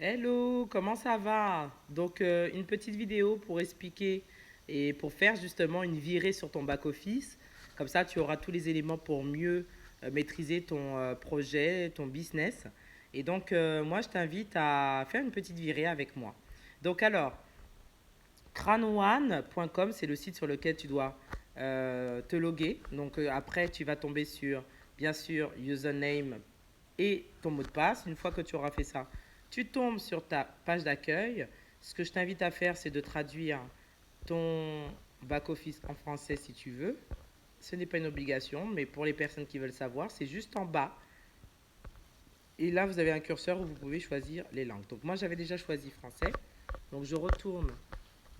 Hello, comment ça va? Donc, une petite vidéo pour expliquer et pour faire justement une virée sur ton back-office. Comme ça, tu auras tous les éléments pour mieux maîtriser ton projet, ton business. Et donc, moi, je t'invite à faire une petite virée avec moi. Donc, alors, cranoane.com, c'est le site sur lequel tu dois te loguer. Donc, après, tu vas tomber sur, bien sûr, username et ton mot de passe. Une fois que tu auras fait ça, tu tombes sur ta page d'accueil. Ce que je t'invite à faire, c'est de traduire ton back-office en français si tu veux. Ce n'est pas une obligation, mais pour les personnes qui veulent savoir, c'est juste en bas. Et là, vous avez un curseur où vous pouvez choisir les langues. Donc moi, j'avais déjà choisi français. Donc je retourne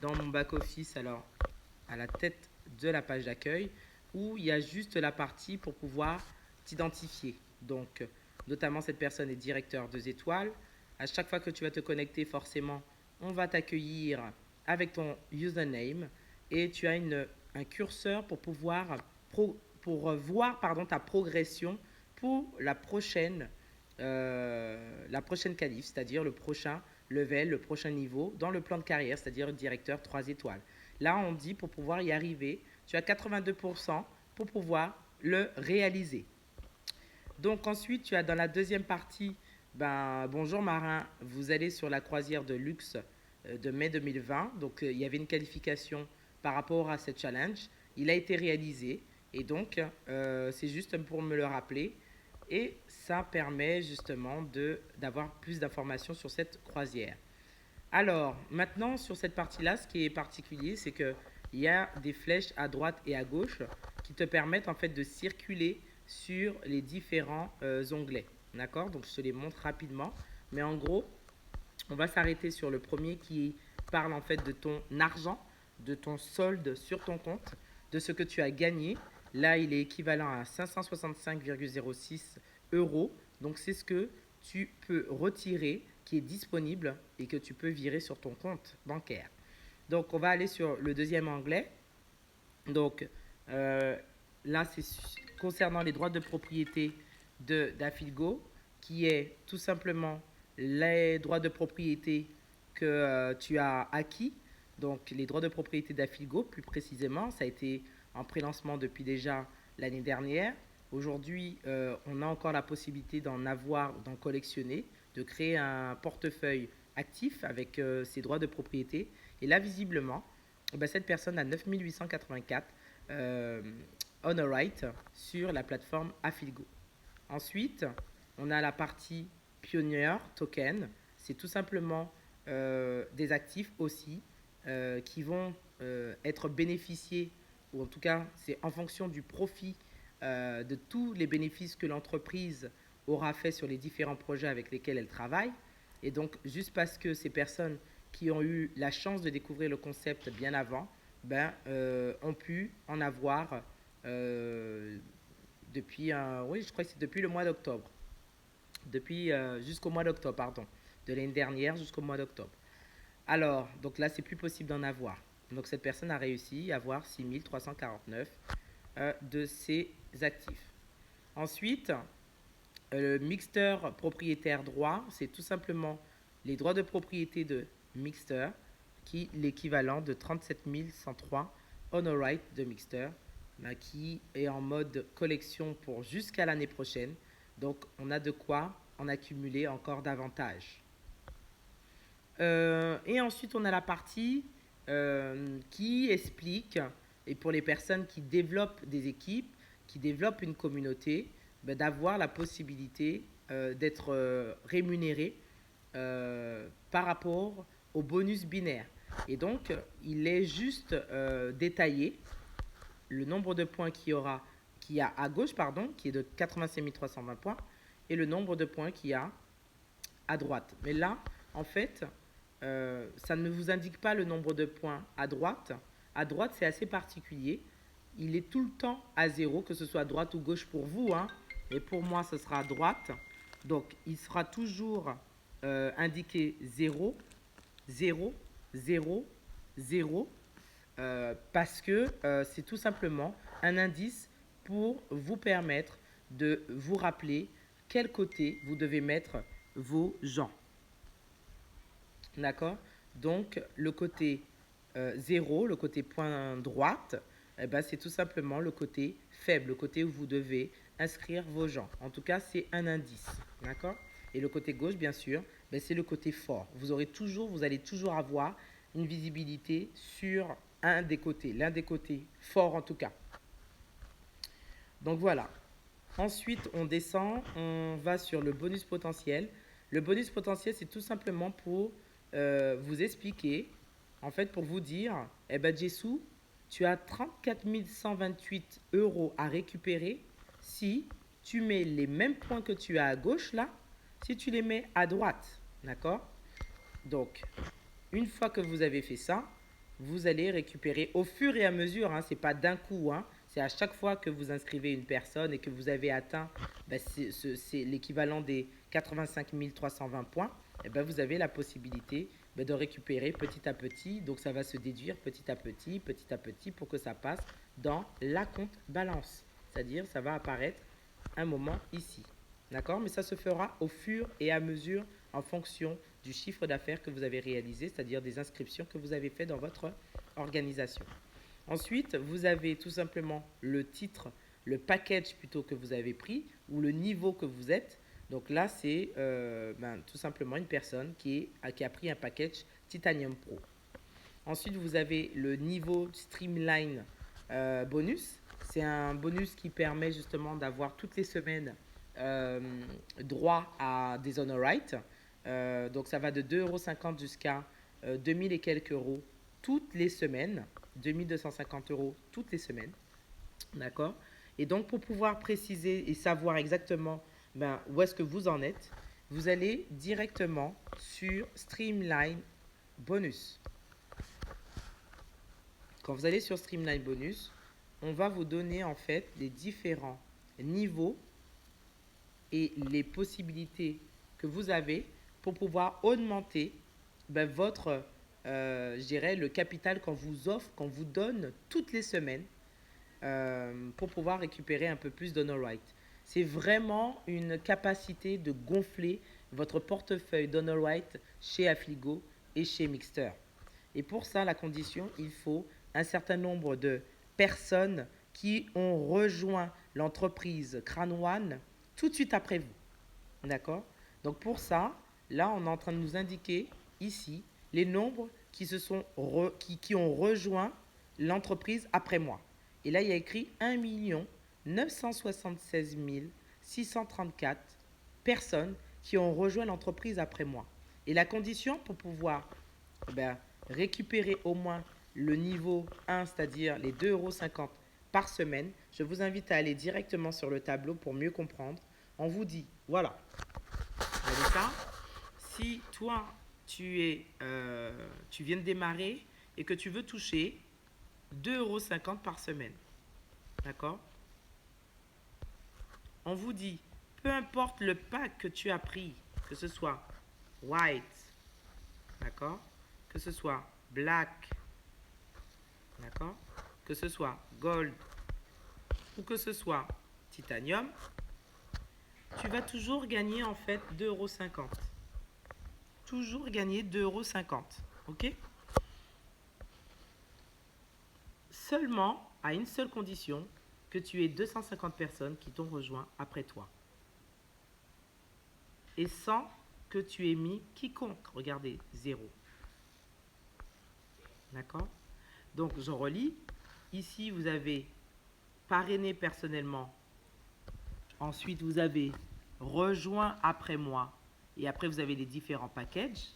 dans mon back-office, alors à la tête de la page d'accueil, où il y a juste la partie pour pouvoir t'identifier. Donc, notamment, cette personne est directeur 2 étoiles. À chaque fois que tu vas te connecter, forcément, on va t'accueillir avec ton username et tu as un curseur pour pouvoir pour voir ta progression pour la prochaine qualif, c'est-à-dire le prochain level, le prochain niveau dans le plan de carrière, c'est-à-dire directeur 3 étoiles. Là, on dit pour pouvoir y arriver, tu as 82% pour pouvoir le réaliser. Donc ensuite, tu as dans la deuxième partie, bonjour marin, vous allez sur la croisière de luxe de mai 2020. Donc il y avait une qualification par rapport à ce challenge. Il a été réalisé et donc c'est juste pour me le rappeler. Et ça permet justement d'avoir plus d'informations sur cette croisière. Alors, maintenant, sur cette partie-là, ce qui est particulier, c'est qu'il y a des flèches à droite et à gauche qui te permettent en fait de circuler sur les différents onglets. D'accord? Donc, je te les montre rapidement. Mais en gros, on va s'arrêter sur le premier qui parle en fait de ton argent, de ton solde sur ton compte, de ce que tu as gagné. Là, il est équivalent à 565,06 euros. Donc, c'est ce que tu peux retirer, qui est disponible et que tu peux virer sur ton compte bancaire. Donc, on va aller sur le deuxième onglet. Donc, euh, là, c'est concernant les droits de propriété d'Afilgo, qui est tout simplement les droits de propriété que tu as acquis. Donc, les droits de propriété d'Afilgo, plus précisément, ça a été en pré-lancement depuis déjà l'année dernière. Aujourd'hui, on a encore la possibilité d'en avoir, d'en collectionner, de créer un portefeuille actif avec ces droits de propriété. Et là, visiblement, cette personne a 9884 on a right sur la plateforme Affilgo. Ensuite, on a la partie Pioneer Token. C'est tout simplement des actifs aussi qui vont être bénéficiés, ou en tout cas, c'est en fonction du profit de tous les bénéfices que l'entreprise aura fait sur les différents projets avec lesquels elle travaille. Et donc, juste parce que ces personnes qui ont eu la chance de découvrir le concept bien avant, ont pu en avoir depuis, oui, je crois que c'est depuis le mois d'octobre, depuis jusqu'au mois d'octobre, pardon, de l'année dernière jusqu'au mois d'octobre. Alors, donc là, c'est plus possible d'en avoir. Donc cette personne a réussi à avoir 6349 de ses actifs. Ensuite, le mixteur propriétaire droit, c'est tout simplement les droits de propriété de mixteur, qui est l'équivalent de 37 103 honor right de mixteur, qui est en mode collection pour jusqu'à l'année prochaine. Donc, on a de quoi en accumuler encore davantage. Et ensuite, on a la partie qui explique, et pour les personnes qui développent des équipes, qui développent une communauté, d'avoir la possibilité d'être rémunéré par rapport au bonus binaire. Et donc, il est juste détaillé le nombre de points qu'il y a à gauche, pardon, qui est de 85 320 points, et le nombre de points qu'il y a à droite. Mais là, en fait, ça ne vous indique pas le nombre de points à droite. À droite, c'est assez particulier. Il est tout le temps à zéro, que ce soit à droite ou gauche pour vous, hein. Et pour moi, ce sera à droite. Donc, il sera toujours indiqué zéro, zéro, zéro, zéro, parce que c'est tout simplement un indice pour vous permettre de vous rappeler quel côté vous devez mettre vos gens. D'accord? Donc, le côté 0, le côté point droite, eh ben, c'est tout simplement le côté faible, le côté où vous devez inscrire vos gens. En tout cas, c'est un indice. D'accord? Et le côté gauche, bien sûr, ben, c'est le côté fort. Vous allez toujours avoir une visibilité sur un des côtés, l'un des côtés, fort en tout cas. Donc voilà. Ensuite, on descend, on va sur le bonus potentiel. Le bonus potentiel, c'est tout simplement pour vous expliquer, en fait, pour vous dire, eh ben, Jessou, tu as 34 128 euros à récupérer si tu mets les mêmes points que tu as à gauche, là, si tu les mets à droite. D'accord? Donc, une fois que vous avez fait ça, vous allez récupérer au fur et à mesure, hein, ce n'est pas d'un coup, hein, c'est à chaque fois que vous inscrivez une personne et que vous avez atteint ben, c'est l'équivalent des 85 320 points, et ben, vous avez la possibilité ben, de récupérer petit à petit. Donc ça va se déduire petit à petit pour que ça passe dans la compte balance. C'est-à-dire ça va apparaître un moment ici. D'accord? Mais ça se fera au fur et à mesure en fonction du chiffre d'affaires que vous avez réalisé, c'est-à-dire des inscriptions que vous avez faites dans votre organisation. Ensuite, vous avez tout simplement le titre, le package plutôt que vous avez pris ou le niveau que vous êtes. Donc là, c'est tout simplement une personne qui a pris un package Titanium Pro. Ensuite, vous avez le niveau Streamline bonus. C'est un bonus qui permet justement d'avoir toutes les semaines droit à des honor rights. Donc ça va de 2,50 € jusqu'à 2000 et quelques euros toutes les semaines. 2250 euros toutes les semaines. D'accord? Et donc pour pouvoir préciser et savoir exactement où est-ce que vous en êtes, vous allez directement sur Streamline Bonus. Quand vous allez sur Streamline Bonus, on va vous donner en fait les différents niveaux et les possibilités que vous avez pour pouvoir augmenter votre, je dirais, le capital qu'on vous offre, qu'on vous donne toutes les semaines pour pouvoir récupérer un peu plus d'honor right. C'est vraiment une capacité de gonfler votre portefeuille d'honor right chez Affiligo et chez Mixter. Et pour ça, la condition, il faut un certain nombre de personnes qui ont rejoint l'entreprise Crane One tout de suite après vous. D'accord? Donc pour ça, là, on est en train de nous indiquer ici les nombres qui ont rejoint l'entreprise après moi. Et là, il y a écrit 1 976 634 personnes qui ont rejoint l'entreprise après moi. Et la condition pour pouvoir récupérer au moins le niveau 1, c'est-à-dire les 2,50 € par semaine, je vous invite à aller directement sur le tableau pour mieux comprendre. On vous dit, voilà, ça, si toi, tu viens de démarrer et que tu veux toucher 2,50 € par semaine, d'accord? On vous dit, peu importe le pack que tu as pris, que ce soit white, d'accord? Que ce soit black, d'accord? Que ce soit gold ou que ce soit titanium, tu vas toujours gagner en fait 2,50 €. Toujours gagner 2,50 €. Ok? Seulement à une seule condition, que tu aies 250 personnes qui t'ont rejoint après toi. Et sans que tu aies mis quiconque. Regardez, 0. D'accord? Donc, je relis. Ici, vous avez parrainé personnellement. Ensuite, vous avez rejoint après moi. Et après, vous avez les différents packages.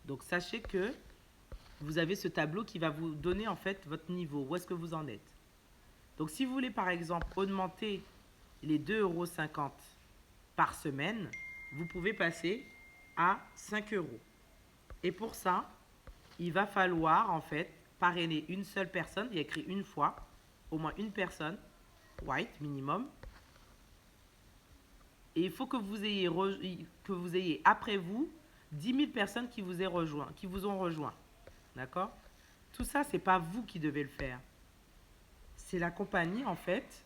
Donc, sachez que vous avez ce tableau qui va vous donner en fait votre niveau. Où est-ce que vous en êtes? Donc, si vous voulez, par exemple, augmenter les 2,50 € par semaine, vous pouvez passer à 5 €. Et pour ça, il va falloir en fait parrainer une seule personne. Il y a écrit une fois, au moins une personne, white minimum. Et il faut que vous ayez après vous 10 000 personnes qui vous ont rejoint. D'accord? Tout ça, ce n'est pas vous qui devez le faire. C'est la compagnie en fait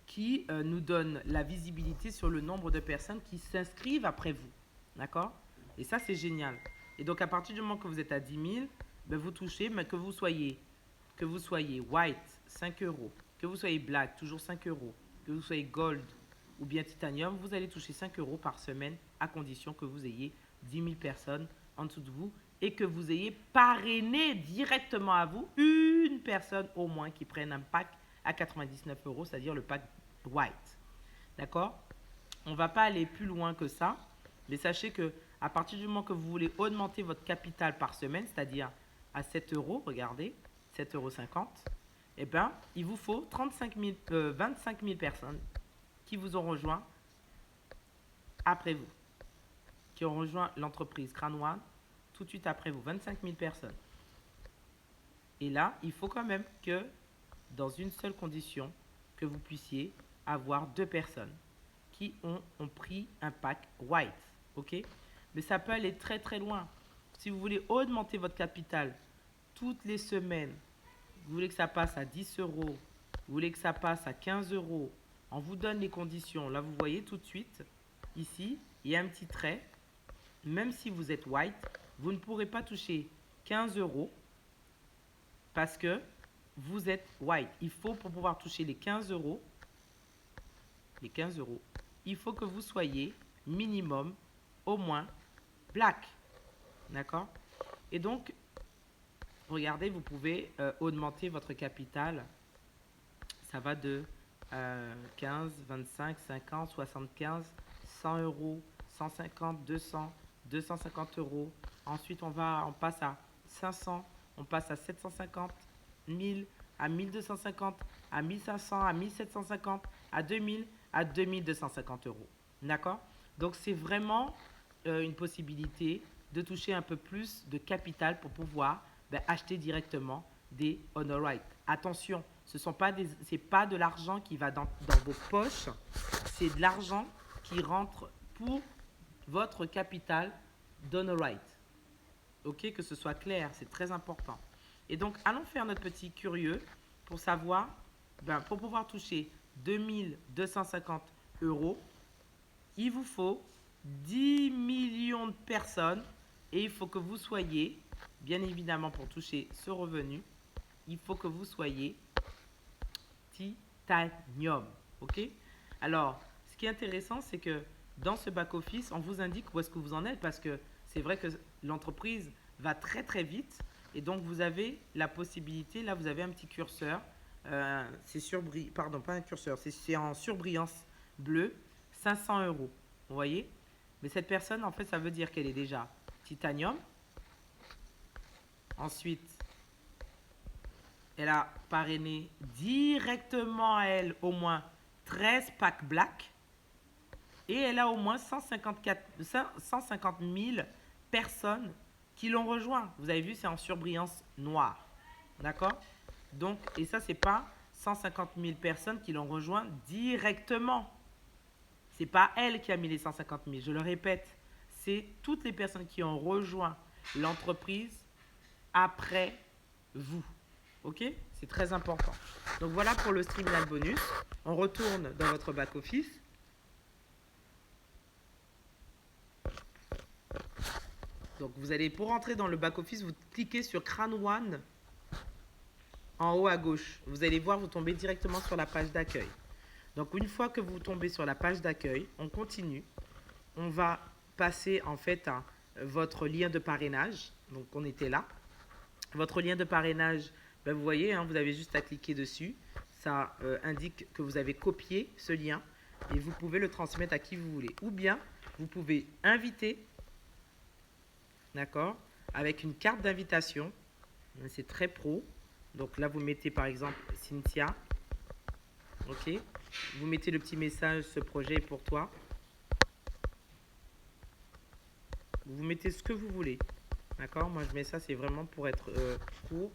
qui nous donne la visibilité sur le nombre de personnes qui s'inscrivent après vous. D'accord? Et ça, c'est génial. Et donc, à partir du moment que vous êtes à 10 000, ben, vous touchez, mais que vous soyez white, 5 euros, que vous soyez black, toujours 5 euros, que vous soyez gold ou bien titanium, vous allez toucher 5 euros par semaine à condition que vous ayez 10 000 personnes en dessous de vous et que vous ayez parrainé directement à vous une personne au moins qui prenne un pack à 99 euros, c'est-à-dire le pack white. D'accord? On ne va pas aller plus loin que ça, mais sachez que à partir du moment que vous voulez augmenter votre capital par semaine, c'est-à-dire à 7 euros, regardez, 7,50 euros, eh bien, il vous faut 25 000 personnes qui vous ont rejoint après vous, qui ont rejoint l'entreprise Crane One tout de suite après vous, 25 000 personnes. Et là, il faut quand même que, dans une seule condition, que vous puissiez avoir 2 personnes qui ont pris un pack white. Ok? Mais ça peut aller très très loin. Si vous voulez augmenter votre capital toutes les semaines, vous voulez que ça passe à 10 euros, vous voulez que ça passe à 15 euros, on vous donne les conditions. Là, vous voyez tout de suite, ici, il y a un petit trait. Même si vous êtes white, vous ne pourrez pas toucher 15 euros parce que vous êtes white. Il faut, pour pouvoir toucher les 15 euros, il faut que vous soyez minimum au moins black. D'accord? Et donc, regardez, vous pouvez augmenter votre capital. Ça va de 15, 25, 50, 75, 100 euros, 150, 200, 250 euros. Ensuite, on passe à 500, on passe à 750, 1000, à 1250, à 1500, à 1750, à 2000, à 2250 euros. D'accord? Donc, c'est vraiment une possibilité de toucher un peu plus de capital pour pouvoir acheter directement des honor rights. Attention, ce n'est pas de l'argent qui va dans vos poches, c'est de l'argent qui rentre pour votre capital d'honor right. Ok, que ce soit clair, c'est très important. Et donc, allons faire notre petit curieux pour savoir, pour pouvoir toucher 2250 euros, il vous faut 10 millions de personnes et il faut que vous soyez, bien évidemment pour toucher ce revenu, il faut que vous soyez titanium. Ok? Alors, ce qui est intéressant, c'est que dans ce back-office, on vous indique où est-ce que vous en êtes parce que c'est vrai que l'entreprise va très très vite et donc vous avez la possibilité, là vous avez un petit curseur, pardon, pas un curseur, c'est en surbrillance bleue, 500 euros. Vous voyez? Mais cette personne, en fait, ça veut dire qu'elle est déjà titanium. Ensuite, elle a parrainé directement à elle au moins 13 packs black. Et elle a au moins 150 000 personnes qui l'ont rejoint. Vous avez vu, c'est en surbrillance noire. D'accord? Donc, et ça, c'est pas 150 000 personnes qui l'ont rejoint directement. C'est pas elle qui a mis les 150 000. Je le répète, c'est toutes les personnes qui ont rejoint l'entreprise après vous. Ok? C'est très important. Donc voilà pour le Streamline bonus. On retourne dans votre back-office. Donc vous allez, pour entrer dans le back-office, vous cliquez sur Crane One en haut à gauche. Vous allez voir, vous tombez directement sur la page d'accueil. Donc une fois que vous tombez sur la page d'accueil, on continue. On va passer en fait à votre lien de parrainage. Donc on était là. Votre lien de parrainage, vous voyez, hein, vous avez juste à cliquer dessus. Ça indique que vous avez copié ce lien et vous pouvez le transmettre à qui vous voulez. Ou bien, vous pouvez inviter, d'accord, avec une carte d'invitation. C'est très pro. Donc là, vous mettez par exemple Cynthia. Ok. Vous mettez le petit message, ce projet est pour toi. Vous mettez ce que vous voulez. D'accord? Moi, je mets ça, c'est vraiment pour être court.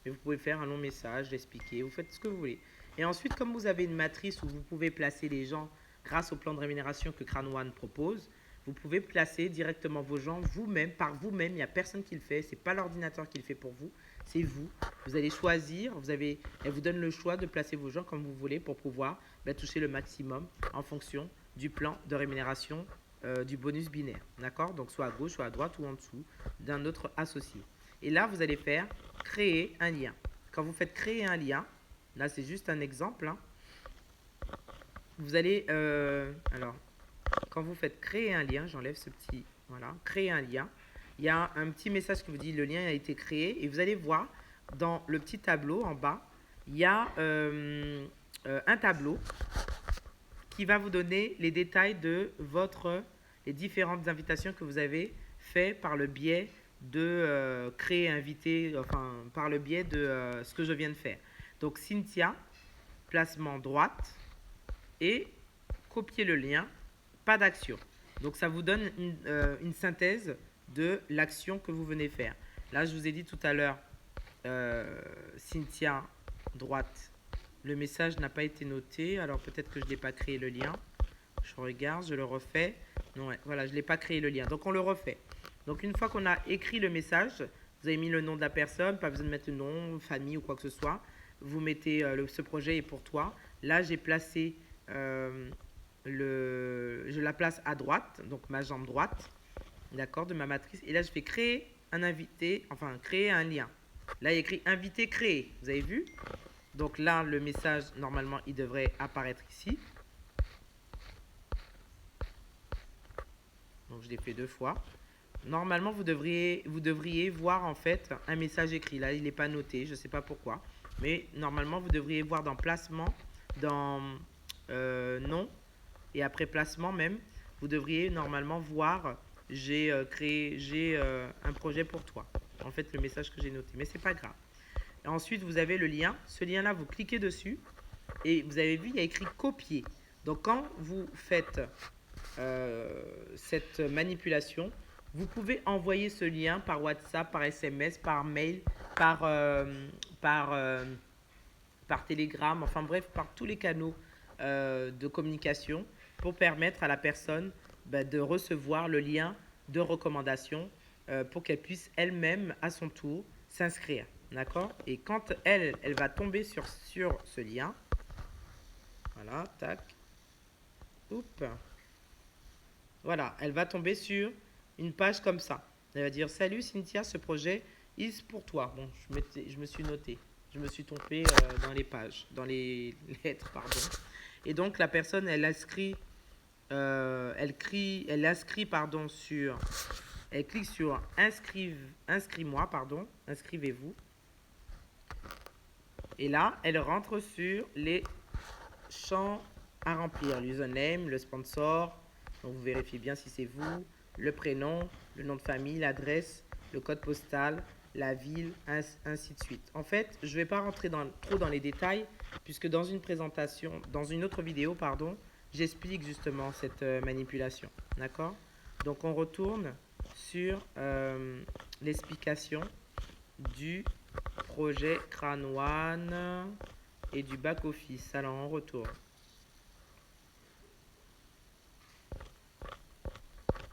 Mais vous pouvez faire un long message, l'expliquer. Vous faites ce que vous voulez. Et ensuite, comme vous avez une matrice où vous pouvez placer les gens grâce au plan de rémunération que Crane One propose, vous pouvez placer directement vos gens vous-même, par vous-même. Il n'y a personne qui le fait. Ce n'est pas l'ordinateur qui le fait pour vous. C'est vous. Vous allez choisir. Elle vous donne le choix de placer vos gens comme vous voulez pour pouvoir toucher le maximum en fonction du plan de rémunération du bonus binaire. D'accord? Donc soit à gauche, soit à droite ou en dessous d'un autre associé. Et là, vous allez faire créer un lien. Quand vous faites créer un lien, là c'est juste un exemple, hein, vous allez, alors, quand vous faites créer un lien, j'enlève ce petit, voilà, créer un lien, il y a un petit message qui vous dit le lien a été créé et vous allez voir dans le petit tableau en bas, il y a un tableau qui va vous donner les détails de les différentes invitations que vous avez fait par le biais de créer, inviter, enfin par le biais de ce que je viens de faire. Donc Cynthia, placement droite et copier le lien, pas d'action. Donc ça vous donne une synthèse de l'action que vous venez faire. Là, je vous ai dit tout à l'heure, Cynthia, droite. Le message n'a pas été noté, alors peut-être que je n'ai pas créé le lien. Je regarde, je le refais. Non, ouais, voilà, je n'ai pas créé le lien. Donc on le refait. Donc une fois qu'on a écrit le message, vous avez mis le nom de la personne, pas besoin de mettre le nom, famille ou quoi que ce soit. Vous mettez ce projet est pour toi. Là, j'ai placé je la place à droite, donc ma jambe droite, d'accord, de ma matrice. Et là, je fais créer un invité, enfin créer un lien. Là, il y a écrit invité créé. Vous avez vu? Donc là, le message, normalement, il devrait apparaître ici. Donc je l'ai fait 2 fois. Normalement, vous devriez voir en fait un message écrit. Là, il n'est pas noté, je ne sais pas pourquoi. Mais normalement, vous devriez voir dans placement, dans nom, et après placement même, vous devriez normalement voir j'ai un projet pour toi. En fait, le message que j'ai noté. Mais c'est pas grave. Et ensuite, vous avez le lien. Ce lien-là, vous cliquez dessus. Et vous avez vu, il y a écrit copier. Donc, quand vous faites cette manipulation, vous pouvez envoyer ce lien par WhatsApp, par SMS, par mail, par, par Telegram, enfin bref, par tous les canaux de communication pour permettre à la personne de recevoir le lien de recommandation pour qu'elle puisse elle-même, à son tour, s'inscrire. D'accord? Et quand elle va tomber sur ce lien, voilà, tac, oups, voilà, elle va tomber sur une page comme ça. Elle va dire salut Cynthia, ce projet is pour toi. Bon, je me suis noté, je me suis trompé dans les pages, dans les lettres, pardon. Et donc la personne, elle inscrit, pardon sur, elle clique sur inscris-moi, pardon, inscrivez-vous. Et là, elle rentre sur les champs à remplir, l'username, le sponsor. Donc vous vérifiez bien si c'est vous, le prénom, le nom de famille, l'adresse, le code postal, la ville, ainsi de suite. En fait, je ne vais pas rentrer trop dans les détails puisque dans une présentation, dans une autre vidéo, pardon, j'explique justement cette manipulation. D'accord? Donc on retourne sur l'explication du projet Crane et du back-office. Alors on retourne.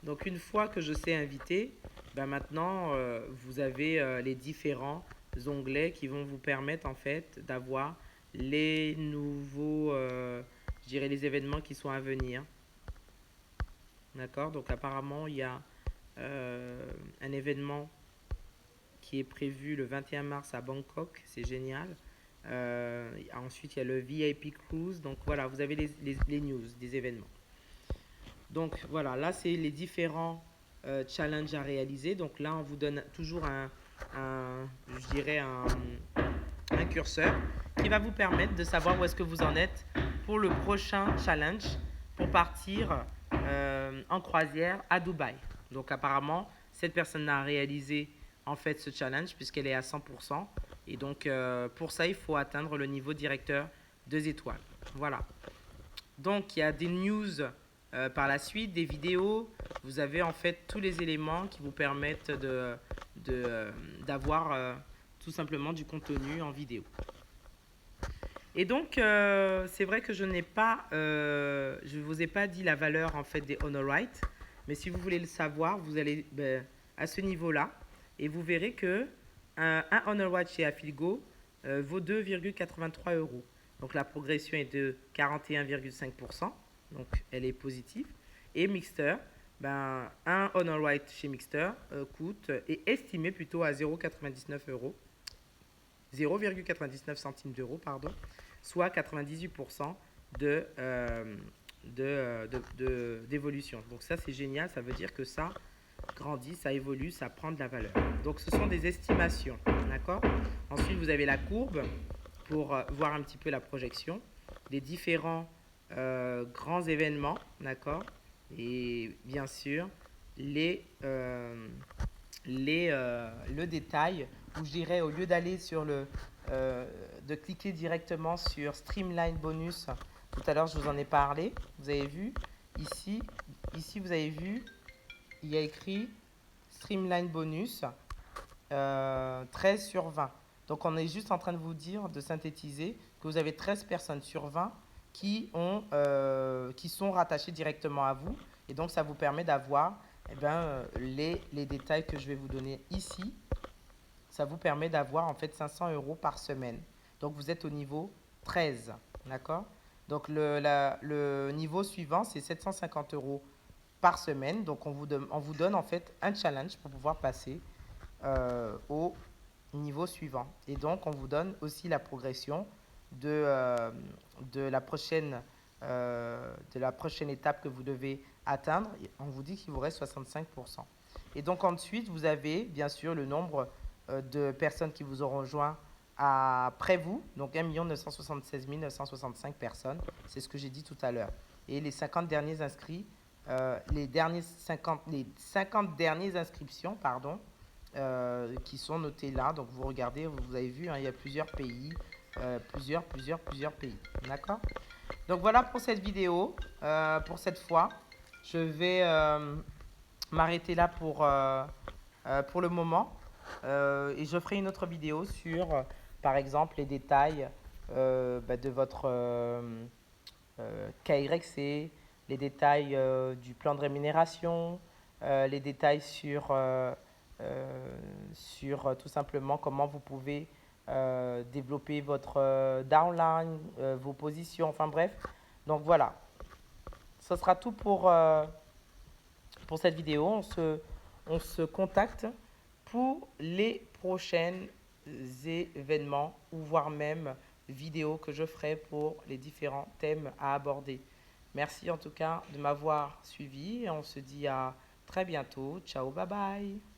Donc une fois que je sais inviter, maintenant vous avez les différents onglets qui vont vous permettre en fait d'avoir les nouveaux, je dirais les événements qui sont à venir. D'accord? Donc apparemment il y a un événement qui est prévu le 21 mars à Bangkok, c'est génial. Ensuite il y a le VIP Cruise, donc voilà, vous avez les news des événements. Donc voilà, là c'est les différents challenges à réaliser. Donc là on vous donne toujours je dirais un curseur qui va vous permettre de savoir où est-ce que vous en êtes pour le prochain challenge pour partir en croisière à Dubaï. Donc apparemment cette personne a réalisé en fait ce challenge puisqu'elle est à 100%. Et donc pour ça il faut atteindre le niveau directeur 2 étoiles. Voilà. Donc il y a des news par la suite, des vidéos. Vous avez en fait tous les éléments qui vous permettent d'avoir tout simplement du contenu en vidéo. Et donc c'est vrai que je ne vous ai pas dit la valeur en fait des honor rights, mais si vous voulez le savoir, vous allez à ce niveau-là et vous verrez que un honor right chez Affiligo vaut 2,83 €. Donc la progression est de 41,5%, donc elle est positive. Et Mixter, ben, un on all right chez Mixter coûte, est estimé plutôt à 0,99 euros, 0,99 centimes d'euros, pardon, soit 98% d'évolution. Donc ça, c'est génial, ça veut dire que ça grandit, ça évolue, ça prend de la valeur. Donc ce sont des estimations, d'accord? Ensuite, vous avez la courbe pour voir un petit peu la projection des différents grands événements, d'accord? Et bien sûr, le détail où je dirais au lieu d'aller sur de cliquer directement sur Streamline Bonus, tout à l'heure je vous en ai parlé, vous avez vu, ici, vous avez vu, il y a écrit Streamline Bonus 13 sur 20. Donc on est juste en train de vous dire, de synthétiser, que vous avez 13 personnes sur 20 qui sont rattachées directement à vous. Et donc ça vous permet d'avoir les détails que je vais vous donner ici. Ça vous permet d'avoir en fait 500 euros par semaine. Donc vous êtes au niveau 13. D'accord? Donc le niveau suivant, c'est 750 euros par semaine. Donc on vous donne en fait un challenge pour pouvoir passer au niveau suivant. Et donc, on vous donne aussi la progression de, euh, de, la de la prochaine étape que vous devez atteindre. On vous dit qu'il vous reste 65%. Et donc, ensuite, vous avez bien sûr le nombre de personnes qui vous auront rejoint après vous. Donc, 1 976 965 personnes. C'est ce que j'ai dit tout à l'heure. Et les 50 derniers inscrits, les 50 dernières inscriptions, pardon, qui sont notés là. Donc vous regardez, vous avez vu, hein, il y a plusieurs pays, plusieurs pays. D'accord? Donc voilà pour cette vidéo, pour cette fois. Je vais m'arrêter là pour le moment. Et je ferai une autre vidéo sur, par exemple, les détails de votre KYC, les détails du plan de rémunération, les détails sur tout simplement comment vous pouvez développer votre downline, vos positions, enfin bref. Donc voilà, ce sera tout pour cette vidéo. On se contacte pour les prochains événements ou voire même vidéos que je ferai pour les différents thèmes à aborder. Merci en tout cas de m'avoir suivi et on se dit à très bientôt. Ciao, bye bye.